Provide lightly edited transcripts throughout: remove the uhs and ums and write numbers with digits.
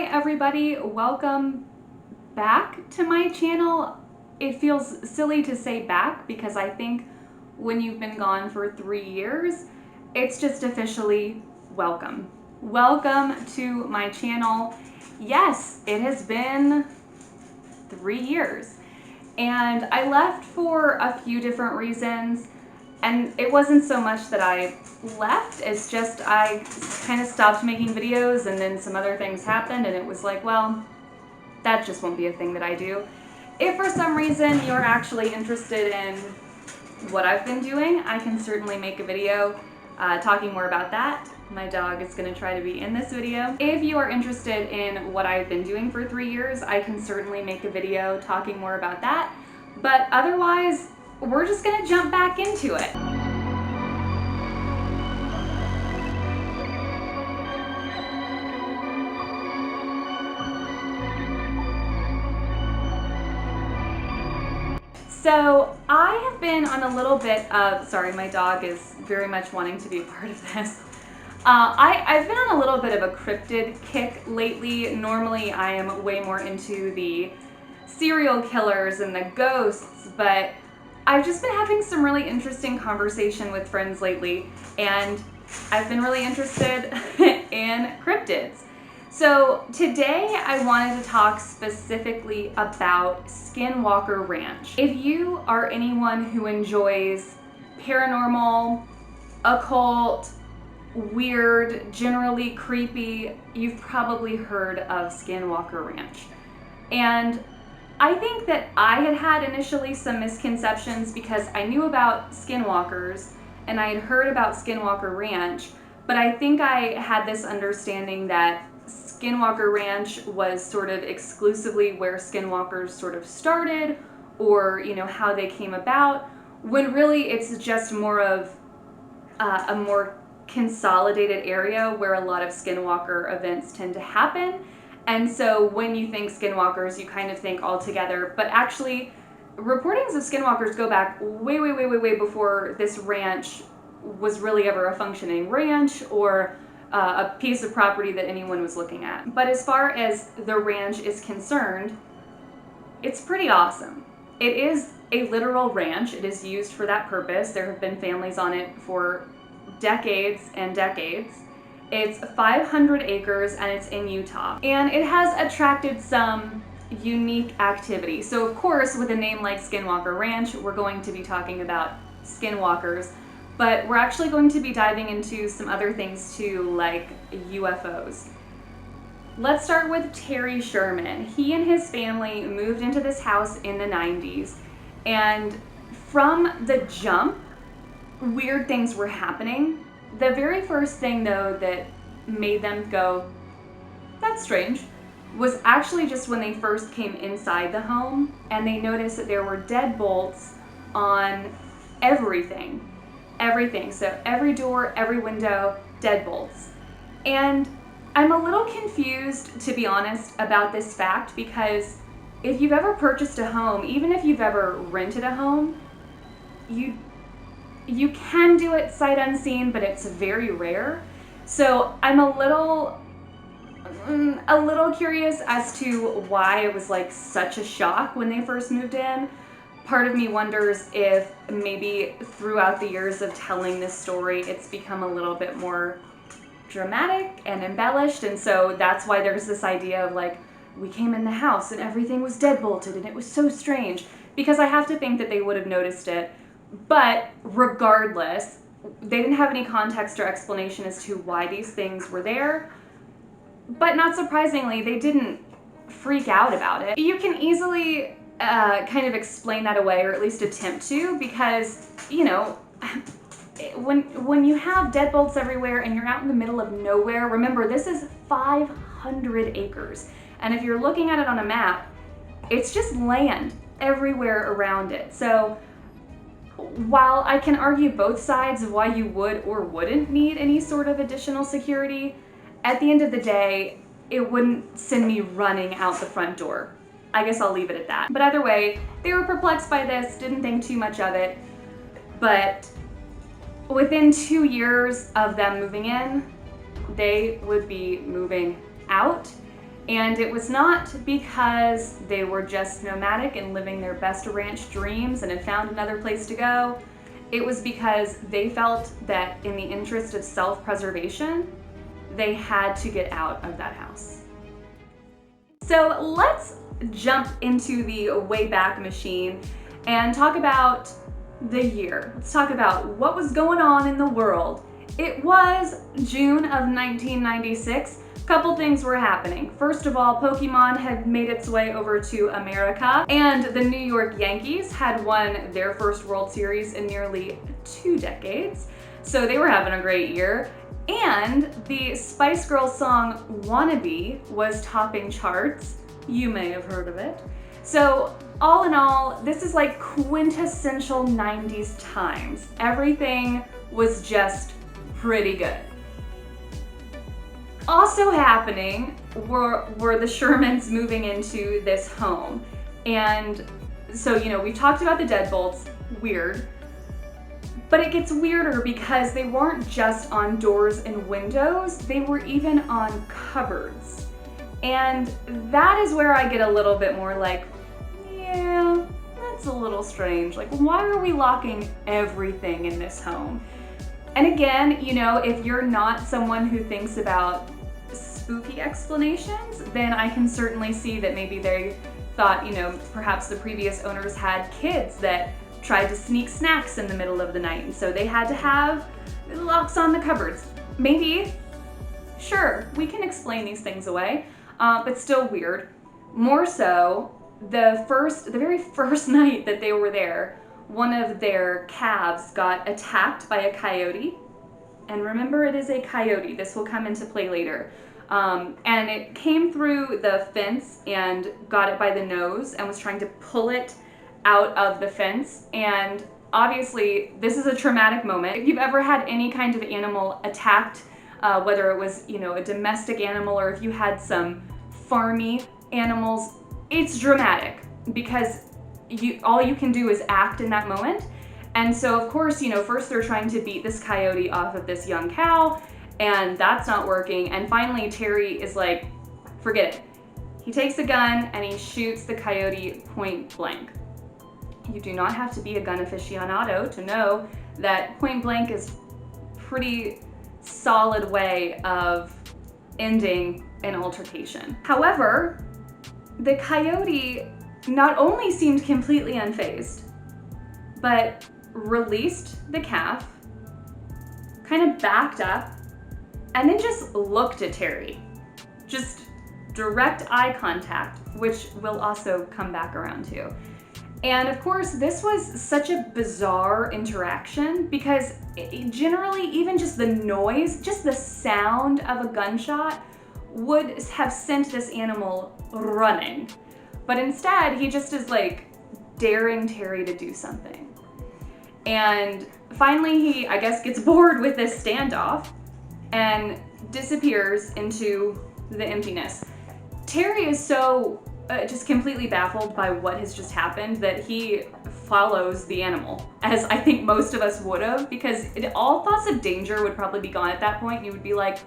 Hi everybody, welcome back to my channel. It feels silly to say back because I think when you've been gone for 3 years, it's just officially welcome. Welcome to my channel. Yes, it has been 3 years and I left for a few different reasons. And it wasn't so much that I left, it's just I kind of stopped making videos and then some other things happened and it was like, well, that just won't be a thing that I do. If for some reason you're actually interested in what I've been doing, I can certainly make a video talking more about that. My dog is going to try to be in this video. If you are interested in what I've been doing for 3 years, I can certainly make a video talking more about that. But otherwise, we're just gonna jump back into it. So I have been on a little bit of, sorry, my dog is very much wanting to be a part of this. I've been on a little bit of a cryptid kick lately. Normally I am way more into the serial killers and the ghosts, but I've just been having some really interesting conversation with friends lately, and I've been really interested in cryptids. So today I wanted to talk specifically about Skinwalker Ranch. If you are anyone who enjoys paranormal, occult, weird, generally creepy, you've probably heard of Skinwalker Ranch. And I think that I had initially some misconceptions because I knew about Skinwalkers and I had heard about Skinwalker Ranch, but I think I had this understanding that Skinwalker Ranch was sort of exclusively where Skinwalkers sort of started, or how they came about, when really it's just more of a more consolidated area where a lot of Skinwalker events tend to happen. And so when you think Skinwalkers, you kind of think all together, but actually reportings of Skinwalkers go back way before this ranch was really ever a functioning ranch or a piece of property that anyone was looking at. But as far as the ranch is concerned, it's pretty awesome. It is a literal ranch. It is used for that purpose. There have been families on it for decades and decades. It's 500 acres and it's in Utah. And it has attracted some unique activity. So of course, with a name like Skinwalker Ranch, we're going to be talking about skinwalkers, but we're actually going to be diving into some other things too, like UFOs. Let's start with Terry Sherman. He and his family moved into this house in the 90s, and from the jump, weird things were happening. The very first thing though that made them go, that's strange, was actually just when they first came inside the home and they noticed that there were deadbolts on everything. So every door, every window, deadbolts. And I'm a little confused, to be honest, about this fact, because if you've ever purchased a home, even if you've ever rented a home, you can do it sight unseen, but it's very rare. So I'm a little curious as to why it was like such a shock when they first moved in. Part of me wonders if maybe throughout the years of telling this story, it's become a little bit more dramatic and embellished. And so that's why there's this idea of like, we came in the house and everything was deadbolted and it was so strange, because I have to think that they would have noticed it. But regardless, they didn't have any context or explanation as to why these things were there. But not surprisingly, they didn't freak out about it. You can easily kind of explain that away, or at least attempt to, because, when you have deadbolts everywhere and you're out in the middle of nowhere, remember, this is 500 acres. And if you're looking at it on a map, it's just land everywhere around it. So while I can argue both sides of why you would or wouldn't need any sort of additional security, at the end of the day, it wouldn't send me running out the front door. I guess I'll leave it at that. But either way, they were perplexed by this, didn't think too much of it, but within 2 years of them moving in, they would be moving out. And it was not because they were just nomadic and living their best ranch dreams and had found another place to go. It was because they felt that in the interest of self-preservation, they had to get out of that house. So let's jump into the Wayback Machine and talk about the year. Let's talk about what was going on in the world. It was June of 1996. A couple things were happening. First of all, Pokemon had made its way over to America, and the New York Yankees had won their first World Series in nearly 2 decades. So they were having a great year. And the Spice Girls song Wannabe was topping charts. You may have heard of it. So all in all, this is like quintessential 90s times. Everything was just pretty good. Also happening were the Shermans moving into this home. And so, we talked about the deadbolts, weird. But it gets weirder because they weren't just on doors and windows, they were even on cupboards. And that is where I get a little bit more like, yeah, that's a little strange. Like, why are we locking everything in this home? And again, if you're not someone who thinks about spooky explanations, then I can certainly see that maybe they thought, perhaps the previous owners had kids that tried to sneak snacks in the middle of the night, and so they had to have locks on the cupboards. Maybe, sure, we can explain these things away, but still weird. More so, the very first night that they were there, one of their calves got attacked by a coyote. And remember, it is a coyote. This will come into play later. And it came through the fence and got it by the nose and was trying to pull it out of the fence. And obviously, this is a traumatic moment. If you've ever had any kind of animal attacked, whether it was, a domestic animal or if you had some farmy animals, it's dramatic because all you can do is act in that moment. And so of course, first they're trying to beat this coyote off of this young cow, and that's not working. And finally Terry is like, forget it. He takes a gun and he shoots the coyote point blank. You do not have to be a gun aficionado to know that point blank is a pretty solid way of ending an altercation. However, the coyote not only seemed completely unfazed, but released the calf, kind of backed up, and then just looked at Terry. Just direct eye contact, which we'll also come back around to. And of course, this was such a bizarre interaction because generally, even just the noise, just the sound of a gunshot would have sent this animal running. But instead, he just is like daring Terry to do something. And finally, he, I guess, gets bored with this standoff and disappears into the emptiness. Terry is so just completely baffled by what has just happened that he follows the animal, as I think most of us would have, because all thoughts of danger would probably be gone at that point. You would be like,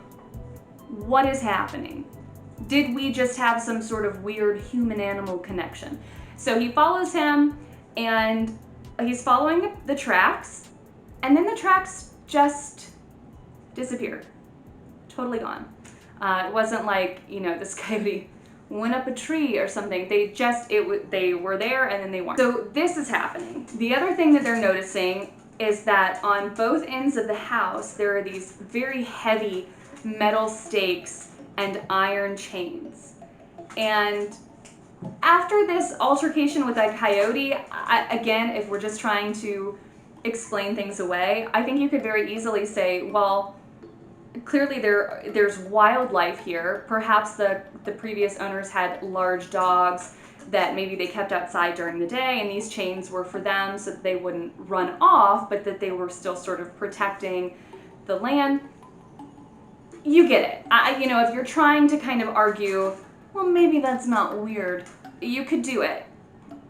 what is happening? Did we just have some sort of weird human-animal connection? So he follows him, and he's following the tracks, and then the tracks just disappeared. Totally gone. It wasn't like, this coyote went up a tree or something. They were there and then they weren't. So this is happening. The other thing that they're noticing is that on both ends of the house, there are these very heavy metal stakes and iron chains. And after this altercation with that coyote, again, if we're just trying to explain things away, I think you could very easily say, well, clearly there's wildlife here. Perhaps the previous owners had large dogs that maybe they kept outside during the day, and these chains were for them so that they wouldn't run off, but that they were still sort of protecting the land. You get it. If you're trying to kind of argue, well, maybe that's not weird, you could do it.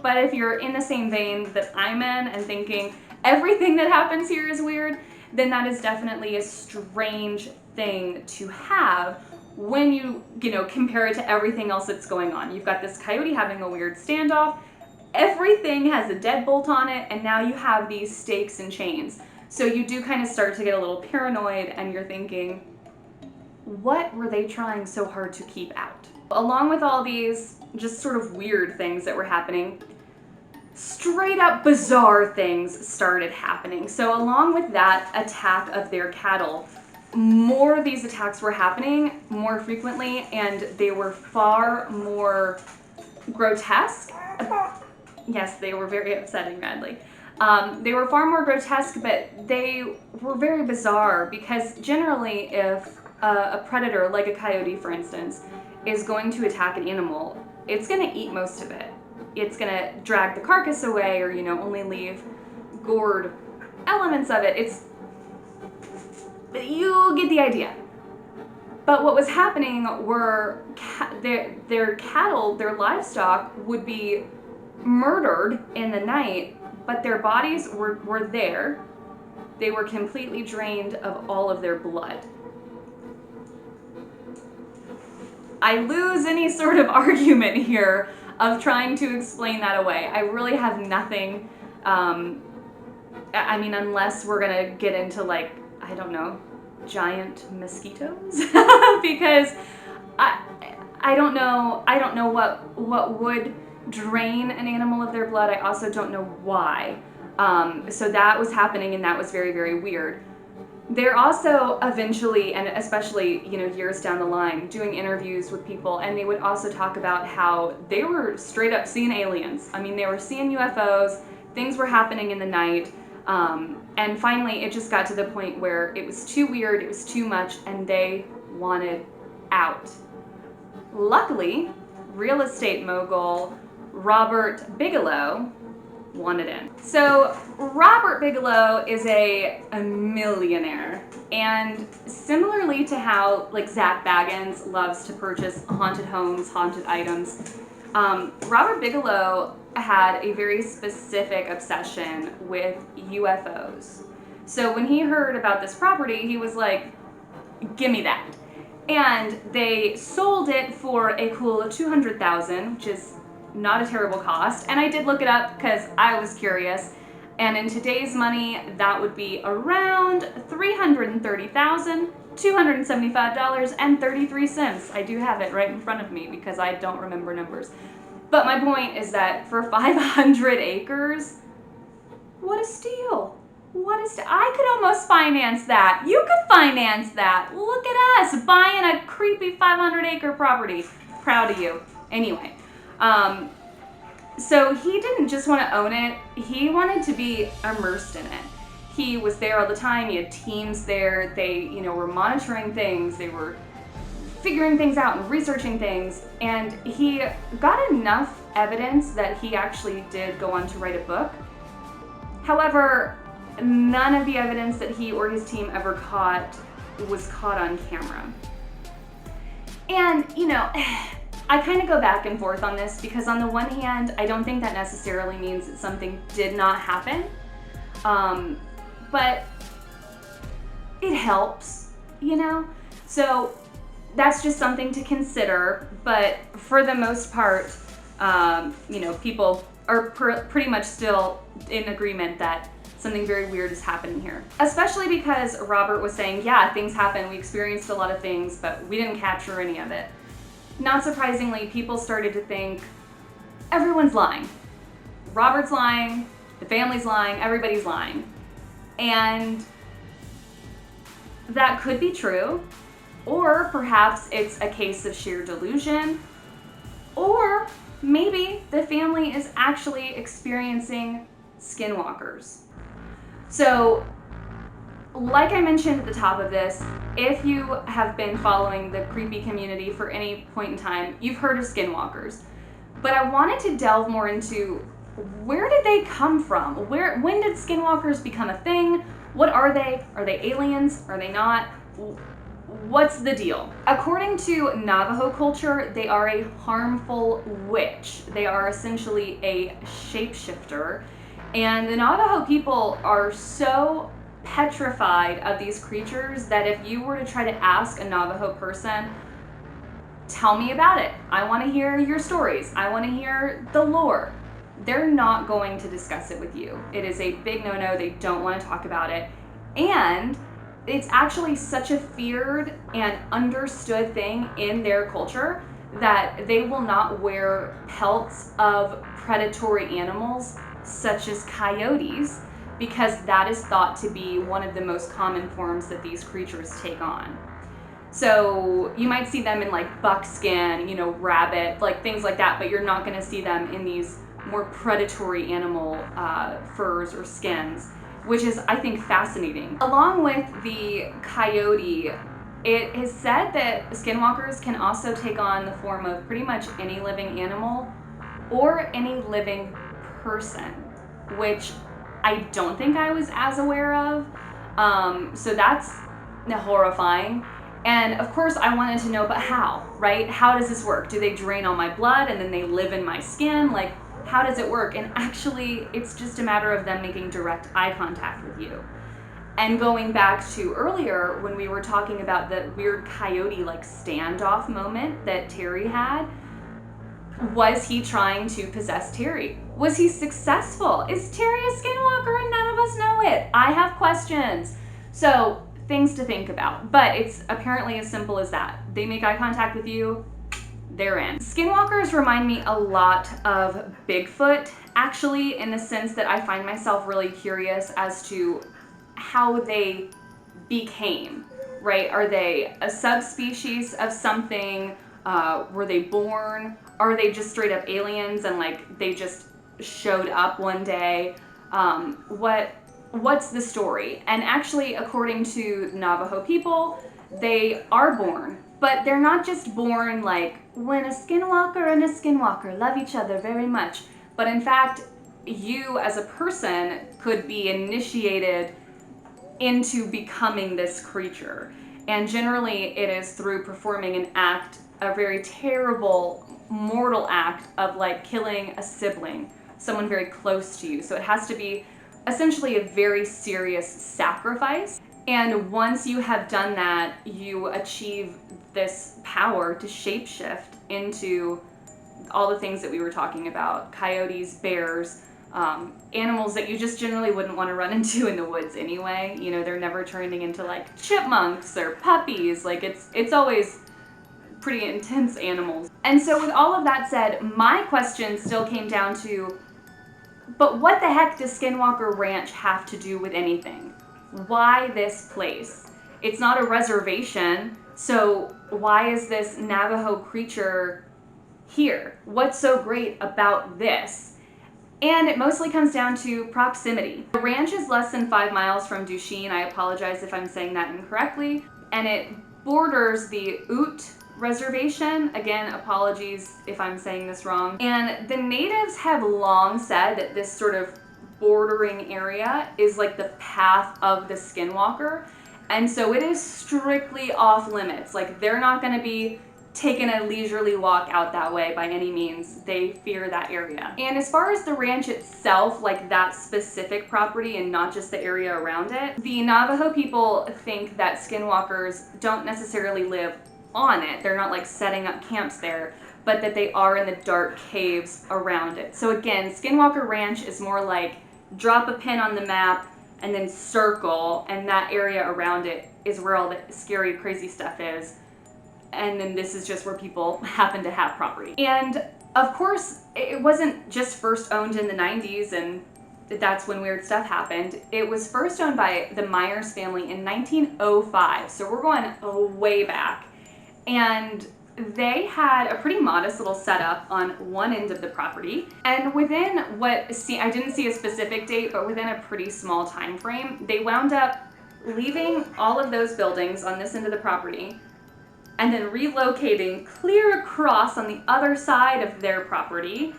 But if you're in the same vein that I'm in and thinking everything that happens here is weird, then that is definitely a strange thing to have when you know, compare it to everything else that's going on. You've got this coyote having a weird standoff, everything has a deadbolt on it, and now you have these stakes and chains. So you do kind of start to get a little paranoid, and you're thinking, what were they trying so hard to keep out? Along with all these just sort of weird things that were happening, straight up bizarre things started happening. So along with that attack of their cattle, more of these attacks were happening more frequently, and they were far more grotesque. Yes, they were very upsetting, Radley. They were far more grotesque, but they were very bizarre, because generally if a predator, like a coyote for instance, is going to attack an animal, it's going to eat most of it. It's going to drag the carcass away, or, you know, only leave gored elements of it. You get the idea. But what was happening were their cattle, their livestock, would be murdered in the night, but their bodies were there. They were completely drained of all of their blood. I lose any sort of argument here of trying to explain that away. I really have nothing, I mean, unless we're gonna get into, like, I don't know, giant mosquitoes, because I don't know what would drain an animal of their blood. I also don't know why. So that was happening, and that was very, very weird. They're also eventually, and especially, you know, years down the line, doing interviews with people, and they would also talk about how they were straight up seeing aliens. I mean, they were seeing UFOs, things were happening in the night, and finally it just got to the point where it was too weird, it was too much, and they wanted out. Luckily, real estate mogul Robert Bigelow wanted in. So Robert Bigelow is a millionaire, and similarly to how, like, Zach Baggins loves to purchase haunted homes, haunted items, Robert Bigelow had a very specific obsession with UFOs. So when he heard about this property, he was like, give me that. And they sold it for a cool $200,000, which is not a terrible cost. And I did look it up because I was curious. And in today's money, that would be around $330,275.33. I do have it right in front of me because I don't remember numbers. But my point is that for 500 acres, what a steal. I could almost finance that. You could finance that. Look at us buying a creepy 500-acre property. Proud of you. Anyway. So he didn't just want to own it, he wanted to be immersed in it. He was there all the time, he had teams there, they, you know, were monitoring things, they were figuring things out and researching things, and he got enough evidence that he actually did go on to write a book. However, none of the evidence that he or his team ever caught was caught on camera. And, you know, I kind of go back and forth on this because on the one hand, I don't think that necessarily means that something did not happen, but it helps, you know? So that's just something to consider, but for the most part, you know, people are pretty much still in agreement that something very weird is happening here. Especially because Robert was saying, yeah, things happen, we experienced a lot of things, but we didn't capture any of it. Not surprisingly, people started to think, everyone's lying. Robert's lying, the family's lying, everybody's lying. And that could be true, or perhaps it's a case of sheer delusion, or maybe the family is actually experiencing skinwalkers. So, like I mentioned at the top of this, if you have been following the creepy community for any point in time, you've heard of skinwalkers. But I wanted to delve more into where did they come from? When did skinwalkers become a thing? What are they? Are they aliens? Are they not? What's the deal? According to Navajo culture, they are a harmful witch. They are essentially a shapeshifter. And the Navajo people are so petrified of these creatures that if you were to try to ask a Navajo person tell me about it. I want to hear your stories. I want to hear the lore. They're not going to discuss it with you. It is a big no-no. They don't want to talk about it. And it's actually such a feared and understood thing in their culture that they will not wear pelts of predatory animals such as coyotes, because that is thought to be one of the most common forms that these creatures take on. So you might see them in like buckskin, rabbit, like things like that, but you're not going to see them in these more predatory animal furs or skins, which is, I think, fascinating. Along with the coyote, it is said that skinwalkers can also take on the form of pretty much any living animal or any living person, which I don't think I was as aware of. So that's horrifying. And of course I wanted to know, but how, right? How does this work? Do they drain all my blood and then they live in my skin? Like, how does it work? And actually, it's just a matter of them making direct eye contact with you. And going back to earlier when we were talking about the weird coyote like standoff moment that Terry had, was he trying to possess Terry? Was he successful? Is Terry a skinwalker and none of us know it? I have questions. So things to think about, but it's apparently as simple as that. They make eye contact with you, they're in. Skinwalkers remind me a lot of Bigfoot, actually, in the sense that I find myself really curious as to how they became, right? Are they a subspecies of something? Were they born? Are they just straight up aliens and like they just showed up one day? What's the story? And actually, according to Navajo people, they are born, but they're not just born like when a skinwalker and a skinwalker love each other very much, but in fact, you as a person could be initiated into becoming this creature. And generally it is through performing an act, a very terrible, mortal act of like killing a sibling, someone very close to you. So it has to be essentially a very serious sacrifice. And once you have done that, you achieve this power to shapeshift into all the things that we were talking about: coyotes, bears, animals that you just generally wouldn't want to run into in the woods anyway. They're never turning into like chipmunks or puppies. Like it's always pretty intense animals. And so with all of that said, my question still came down to, but what the heck does Skinwalker Ranch have to do with anything? Why this place? It's not a reservation, so why is this Navajo creature here? What's so great about this? And it mostly comes down to proximity. The ranch is less than 5 miles from Duchesne. I apologize if I'm saying that incorrectly. And it borders the Ute Reservation. Again, apologies if I'm saying this wrong. And the natives have long said that this sort of bordering area is like the path of the skinwalker. And so it is strictly off limits. Like, they're not going to be taking a leisurely walk out that way by any means. They fear that area. And as far as the ranch itself, like that specific property and not just the area around it, the Navajo people think that skinwalkers don't necessarily live on it. They're not like setting up camps there, but that they are in the dark caves around it. So again, Skinwalker Ranch is more like drop a pin on the map and then circle, and that area around it is where all the scary, crazy stuff is. And then this is just where people happen to have property. And of course, it wasn't just first owned in the 90s and that's when weird stuff happened. It was first owned by the Myers family in 1905. So we're going way back. And they had a pretty modest little setup on one end of the property. And within I didn't see a specific date, but within a pretty small time frame, they wound up leaving all of those buildings on this end of the property and then relocating clear across on the other side of their property.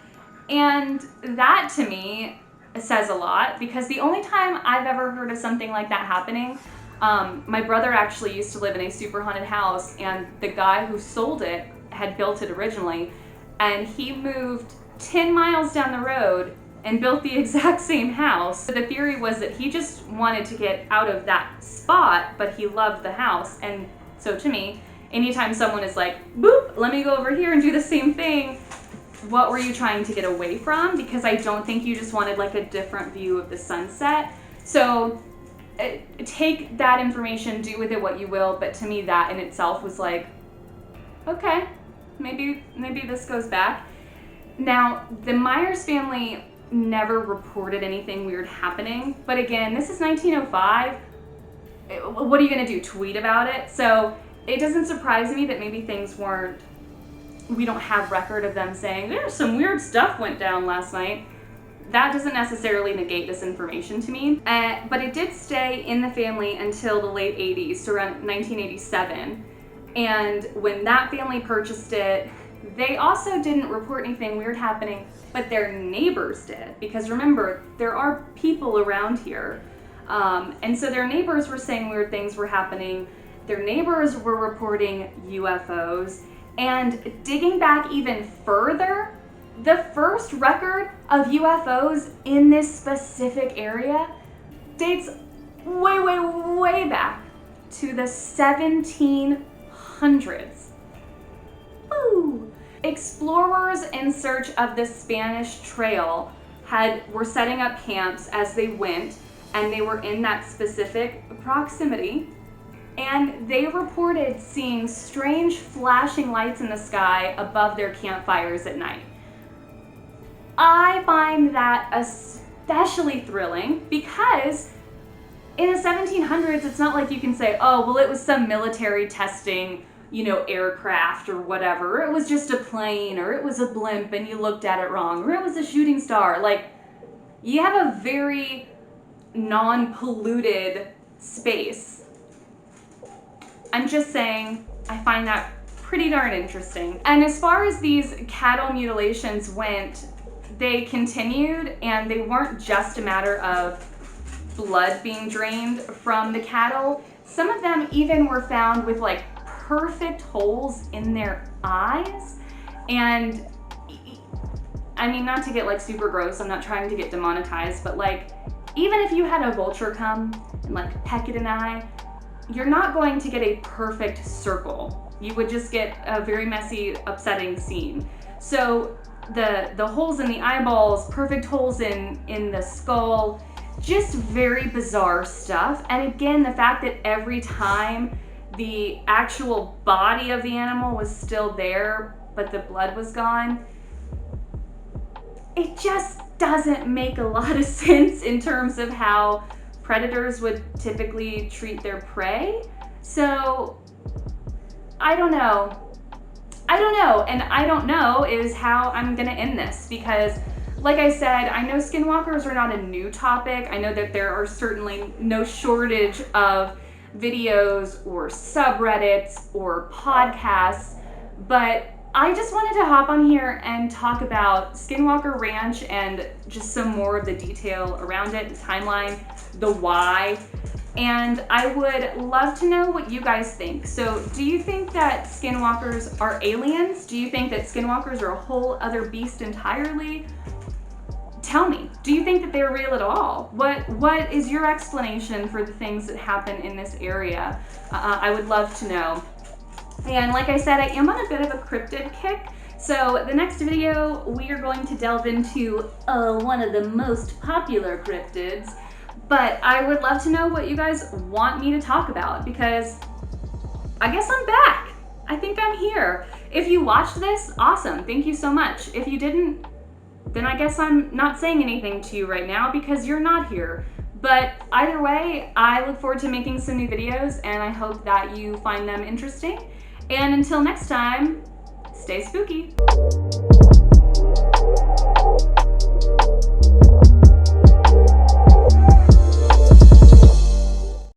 And that to me says a lot, because the only time I've ever heard of something like that happening, my brother actually used to live in a super haunted house, and the guy who sold it had built it originally, and he moved 10 miles down the road and built the exact same house. So the theory was that he just wanted to get out of that spot, but he loved the house. And so to me, anytime someone is like, boop, let me go over here and do the same thing, what were you trying to get away from? Because I don't think you just wanted like a different view of the sunset. So take that information, do with it what you will, but to me that in itself was like, okay, maybe this goes back. Now, the Myers family never reported anything weird happening, but again, this is 1905. What are you gonna do, tweet about it? So it doesn't surprise me that maybe things weren't, we don't have record of them saying, there's some weird stuff went down last night. That doesn't necessarily negate this information to me, but it did stay in the family until the late 80s, so around 1987. And when that family purchased it, they also didn't report anything weird happening, but their neighbors did. Because remember, there are people around here. And so their neighbors were saying weird things were happening. Their neighbors were reporting UFOs. And digging back even further, the first record of UFOs in this specific area dates way, way, way back to the 1700s. Woo! Explorers in search of the Spanish Trail were setting up camps as they went, and they were in that specific proximity, and they reported seeing strange flashing lights in the sky above their campfires at night. I find that especially thrilling because in the 1700s, it's not like you can say, oh, well, it was some military testing, aircraft or whatever. It was just a plane, or it was a blimp and you looked at it wrong, or it was a shooting star. Like, you have a very non-polluted space. I'm just saying, I find that pretty darn interesting. And as far as these cattle mutilations went, they continued, and they weren't just a matter of blood being drained from the cattle. Some of them even were found with like perfect holes in their eyes. And I mean, not to get like super gross, I'm not trying to get demonetized, but like, even if you had a vulture come and like peck at an eye, you're not going to get a perfect circle. You would just get a very messy, upsetting scene. So the holes in the eyeballs, perfect holes in the skull, just very bizarre stuff. And again, the fact that every time the actual body of the animal was still there, but the blood was gone, it just doesn't make a lot of sense in terms of how predators would typically treat their prey. So I don't know. And I don't know is how I'm gonna end this, because like I said, I know skinwalkers are not a new topic. I know that there are certainly no shortage of videos or subreddits or podcasts, but I just wanted to hop on here and talk about Skinwalker Ranch and just some more of the detail around it, the timeline, the why. And I would love to know what you guys think. So do you think that skinwalkers are aliens? Do you think that skinwalkers are a whole other beast entirely? Tell me, do you think that they're real at all? What is your explanation for the things that happen in this area? I would love to know. And like I said, I am on a bit of a cryptid kick. So the next video, we are going to delve into one of the most popular cryptids. But I would love to know what you guys want me to talk about, because I guess I'm back. I think I'm here. If you watched this, awesome. Thank you so much. If you didn't, then I guess I'm not saying anything to you right now because you're not here. But either way, I look forward to making some new videos, and I hope that you find them interesting. And until next time, stay spooky.